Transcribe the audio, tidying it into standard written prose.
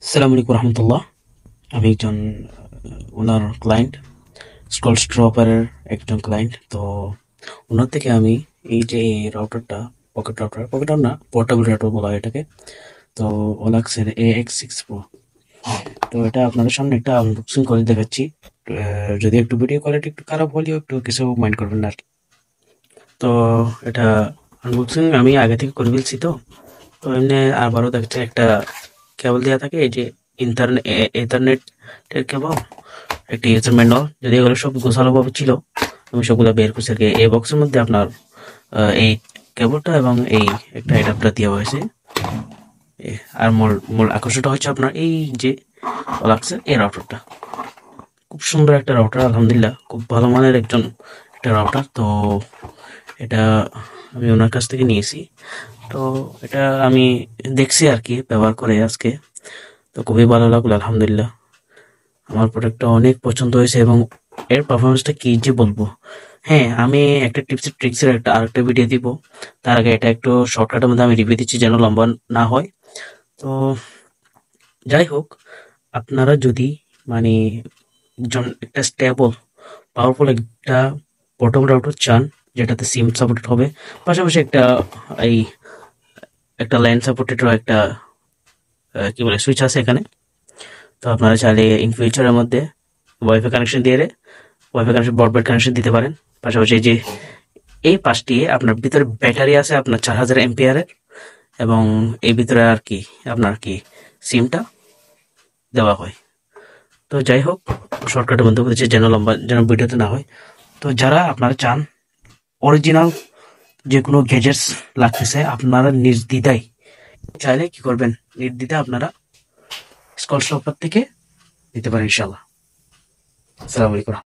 আসসালামু আলাইকুম রহমতুল্লাহ। আমি একজন ওনার ক্লায়েন্ট, স্কল স্ট্রপারের একজন ক্লায়েন্ট। তো ওনার থেকে আমি এই যে এই রাউটারটা, পকেট রাউটার না, পোর্টেবল রাউটার বলা হয় এটাকে। তো ওলাক্সের AX6 Pro। তো এটা আপনাদের সামনে একটা আনবক্সিং করে দেখাচ্ছি। যদি একটু ভিডিও কোয়ালিটি একটু খারাপ হলেও একটু কিছু মাইন্ড করবেন না আর কি। তো এটা আনবক্সিং আমি আগে থেকে করে ফেলছি। তো এমনি আবারও দেখছে একটা কেবল দেওয়া থাকে, এই যে ইন্টারনেটের কেবল, একটা ইউজার ম্যানুয়াল। যদি এগুলো সব গোছালো ভাবে ছিল, আমি সবগুলো বের করছি আর কি। এই বক্সের মধ্যে আপনার এই কেবলটা এবং এই একটা অ্যাডাপ্টার দেওয়া হয়েছে। আর মূল মূল আকর্ষণটা হচ্ছে আপনার এই যে ওলাক্সের এই রাউটারটা। খুব সুন্দর একটা রাউটার, আলহামদুলিল্লাহ খুব ভালো মানের একটা রাউটার। তো এটা আমি ওনার কাছ থেকে নিয়েছি। তো এটা আমি দেখছি আর কি ব্যবহার করে আজকে। তো খুবই ভালো লাগলো, আলহামদুলিল্লাহ। আমার প্রোডাক্টটা অনেক পছন্দ হয়েছে এবং এর পারফরমেন্সটা কি যে বলবো। হ্যাঁ, আমি একটা টিপস ট্রিক্সের আরেকটা ভিডিও দিব। তার আগে এটা একটু শর্টকাটের মধ্যে আমি রিভিউ দিচ্ছি যেন লম্বা না হয়। তো যাই হোক, আপনারা যদি মানে একটা স্টেবল পাওয়ারফুল একটা পোর্টেবল রাউটার চান, যেটাতে সিম সাপোর্টেড হবে, পাশাপাশি এই একটা ল্যান্ড সাপোর্টেড একটা কি বলে সুইচ আছে এখানে। তো আপনারা চাইলে ইন ফিউচারের মধ্যে ওয়াইফাই কানেকশন দিয়ে ওয়াইফাই কানেকশন, ব্রডব্যান্ড কানেকশন দিতে পারেন। পাশাপাশি এই যে এই পাশটি আপনার ভিতরে ব্যাটারি আছে আপনার 4000 এর, এবং এই ভিতরে আর কি আপনার কি সিমটা দেওয়া হয়। তো যাই হোক, শর্টকাটের মধ্যে বলেছে যেন লম্বা যেন ভিডিওতে না হয়। তো যারা আপনারা চান অরিজিনাল যে কোনো গ্যাজেটস লাগতেছে, আপনারা নির্দ্বিধায় চাইলে কি করবেন, নির্দ্বিধায় আপনারা স্কল শপার থেকে নিতে পারেন ইনশাল্লাহ। আসসালামু আলাইকুম।